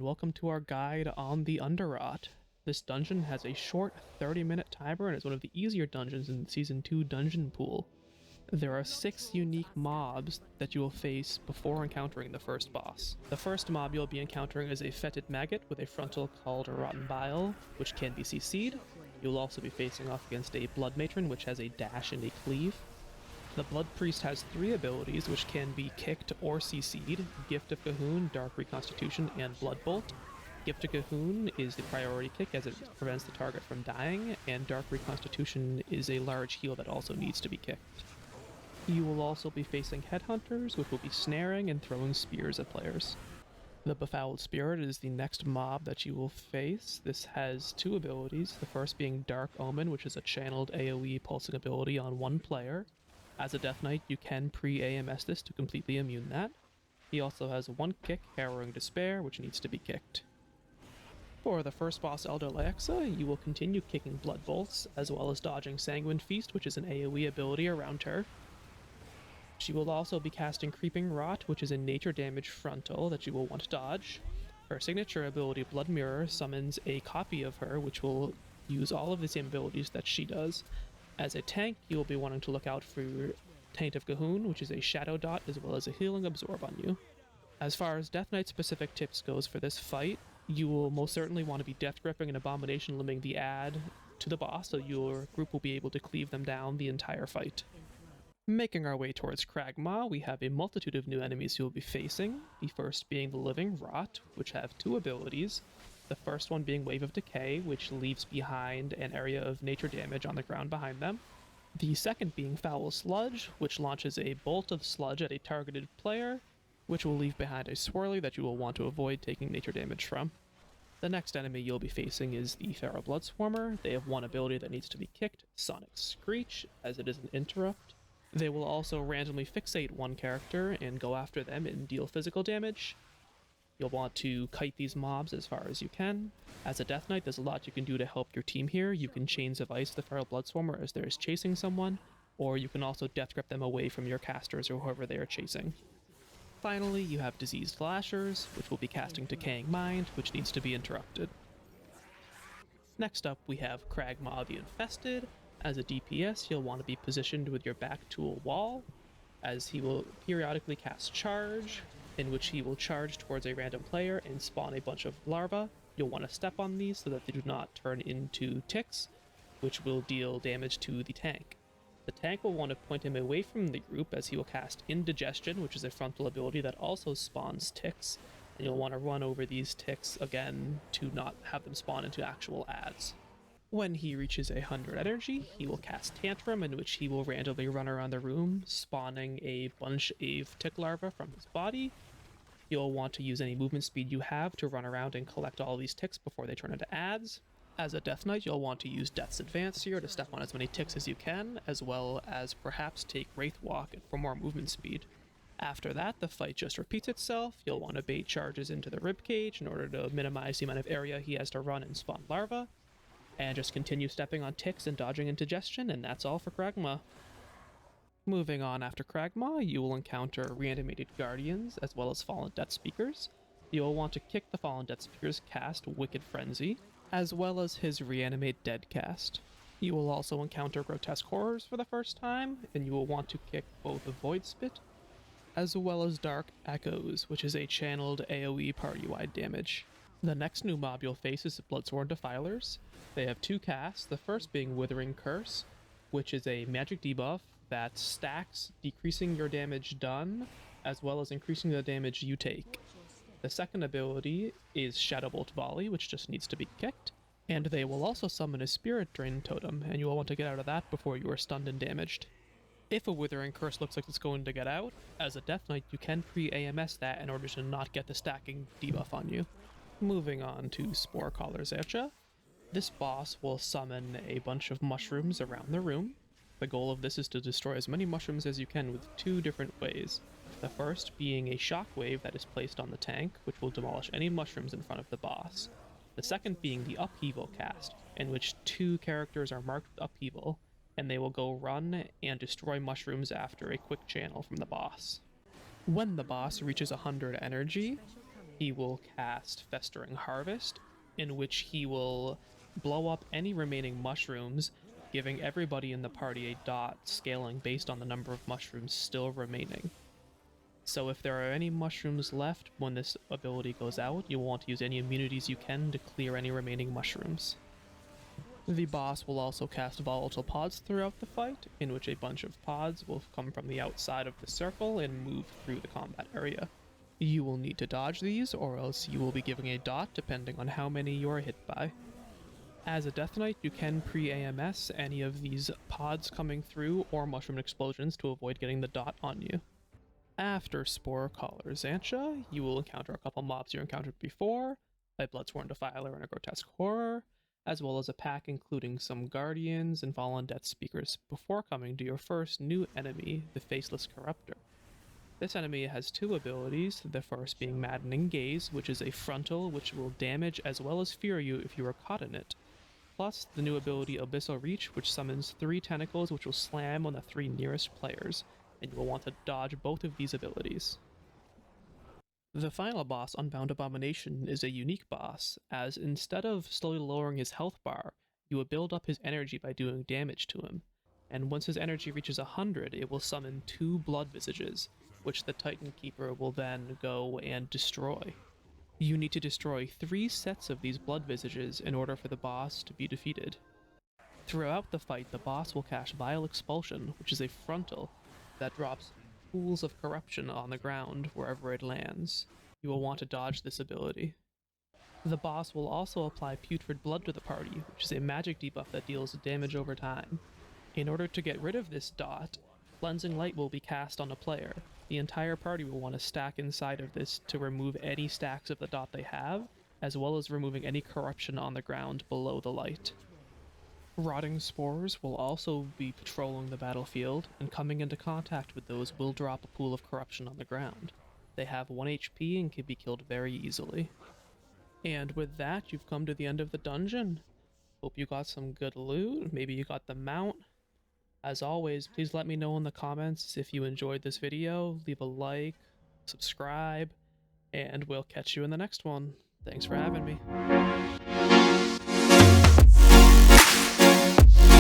welcome to our guide on the Underrot. This dungeon has a short 30-minute timer and is one of the easier dungeons in the Season 2 dungeon pool. There are 6 unique mobs that you will face before encountering the first boss. The first mob you'll be encountering is a fetid maggot with a frontal called a rotten bile, which can be CC'd. You'll also be facing off against a blood matron, which has a dash and a cleave. The Blood Priest has 3 abilities, which can be kicked or CC'd: Gift of Cahoon, Dark Reconstitution, and Blood Bolt. Gift of Cahoon is the priority kick as it prevents the target from dying, and Dark Reconstitution is a large heal that also needs to be kicked. You will also be facing Headhunters, which will be snaring and throwing spears at players. The Befouled Spirit is the next mob that you will face. This has 2 abilities, the first being Dark Omen, which is a channeled AoE pulsing ability on one player. As a Death Knight, you can pre-AMS this to completely immune that. He also has 1 kick, Harrowing Despair, which needs to be kicked. For the first boss, Elder Leaxa, you will continue kicking Blood Bolts, as well as dodging Sanguine Feast, which is an AoE ability around her. She will also be casting Creeping Rot, which is a nature damage frontal that you will want to dodge. Her signature ability, Blood Mirror, summons a copy of her, which will use all of the same abilities that she does. As a tank, you will be wanting to look out for Taint of Cahoon, which is a Shadow Dot, as well as a Healing Absorb on you. As far as Death Knight specific tips goes for this fight, you will most certainly want to be Death Gripping and Abomination limiting the add to the boss, so your group will be able to cleave them down the entire fight. Making our way towards Cragmaw, we have a multitude of new enemies you will be facing, the first being the Living Rot, which have 2 abilities. The first one being Wave of Decay, which leaves behind an area of nature damage on the ground behind them. The second being Foul Sludge, which launches a bolt of sludge at a targeted player, which will leave behind a swirly that you will want to avoid taking nature damage from. The next enemy you'll be facing is the Feral Bloodswarmer. They have 1 ability that needs to be kicked, Sonic Screech, as it is an interrupt. They will also randomly fixate 1 character and go after them and deal physical damage. You'll want to kite these mobs as far as you can. As a Death Knight, there's a lot you can do to help your team here. You can Chains of Ice the Feral Bloodswarmer as they're chasing someone, or you can also Death Grip them away from your casters or whoever they are chasing. Finally, you have Diseased Flashers, which will be casting Decaying Mind, which needs to be interrupted. Next up, we have Cragmaw the Infested. As a DPS, you'll want to be positioned with your back to a wall, as he will periodically cast Charge, in which he will charge towards a random player and spawn a bunch of larvae. You'll want to step on these so that they do not turn into ticks, which will deal damage to the tank. The tank will want to point him away from the group as he will cast Indigestion, which is a frontal ability that also spawns ticks, and you'll want to run over these ticks again to not have them spawn into actual adds. When he reaches 100 energy, he will cast Tantrum, in which he will randomly run around the room, spawning a bunch of tick larvae from his body. You'll want to use any movement speed you have to run around and collect all these ticks before they turn into adds. As a Death Knight, you'll want to use Death's Advance here to step on as many ticks as you can, as well as perhaps take Wraith Walk for more movement speed. After that, the fight just repeats itself. You'll want to bait charges into the ribcage in order to minimize the amount of area he has to run and spawn larvae. And just continue stepping on ticks and dodging indigestion, and that's all for Cragmaw. Moving on after Cragmaw, you will encounter Reanimated Guardians, as well as Fallen Death Speakers. You'll want to kick the Fallen Death Speaker's cast, Wicked Frenzy, as well as his Reanimate Dead cast. You will also encounter Grotesque Horrors for the first time, and you will want to kick both Void Spit, as well as Dark Echoes, which is a channeled AoE party-wide damage. The next new mob you'll face is the Bloodsworn Defilers. They have 2 casts, the first being Withering Curse, which is a magic debuff that stacks, decreasing your damage done, as well as increasing the damage you take. The second ability is Shadowbolt Volley, which just needs to be kicked, and they will also summon a Spirit Drain Totem, and you will want to get out of that before you are stunned and damaged. If a Withering Curse looks like it's going to get out, as a Death Knight you can pre-AMS that in order to not get the stacking debuff on you. Moving on to Sporecaller Zancha. This boss will summon a bunch of mushrooms around the room. The goal of this is to destroy as many mushrooms as you can with 2 different ways. The first being a shockwave that is placed on the tank, which will demolish any mushrooms in front of the boss. The second being the Upheaval cast, in which 2 characters are marked with Upheaval, and they will go run and destroy mushrooms after a quick channel from the boss. When the boss reaches 100 energy, he will cast Festering Harvest, in which he will blow up any remaining mushrooms, giving everybody in the party a dot, scaling based on the number of mushrooms still remaining. So if there are any mushrooms left when this ability goes out, you'll want to use any immunities you can to clear any remaining mushrooms. The boss will also cast volatile pods throughout the fight, in which a bunch of pods will come from the outside of the circle and move through the combat area. You will need to dodge these, or else you will be giving a dot depending on how many you are hit by. As a Death Knight, you can pre-AMS any of these pods coming through or mushroom explosions to avoid getting the dot on you. After Sporecaller Zancha, you will encounter a couple mobs you encountered before, a Bloodsworn Defiler and a Grotesque Horror, as well as a pack including some Guardians and Fallen Death Speakers, before coming to your first new enemy, the Faceless Corruptor. This enemy has two abilities, the first being Maddening Gaze, which is a frontal which will damage as well as fear you if you are caught in it, plus the new ability Abyssal Reach, which summons 3 tentacles which will slam on the 3 nearest players, and you will want to dodge both of these abilities. The final boss, Unbound Abomination, is a unique boss, as instead of slowly lowering his health bar, you will build up his energy by doing damage to him, and once his energy reaches 100, it will summon 2 Blood Visages, which the Titan Keeper will then go and destroy. You need to destroy 3 sets of these Blood Visages in order for the boss to be defeated. Throughout the fight, the boss will cast Vile Expulsion, which is a frontal that drops pools of corruption on the ground wherever it lands. You will want to dodge this ability. The boss will also apply Putrid Blood to the party, which is a magic debuff that deals damage over time. In order to get rid of this dot, Cleansing Light will be cast on a player. The entire party will want to stack inside of this to remove any stacks of the dot they have, as well as removing any corruption on the ground below the light. Rotting Spores will also be patrolling the battlefield, and coming into contact with those will drop a pool of corruption on the ground. They have 1 HP and can be killed very easily. And with that, you've come to the end of the dungeon. Hope you got some good loot, maybe you got the mount. As always, please let me know in the comments if you enjoyed this video, leave a like, subscribe, and we'll catch you in the next one. Thanks for having me.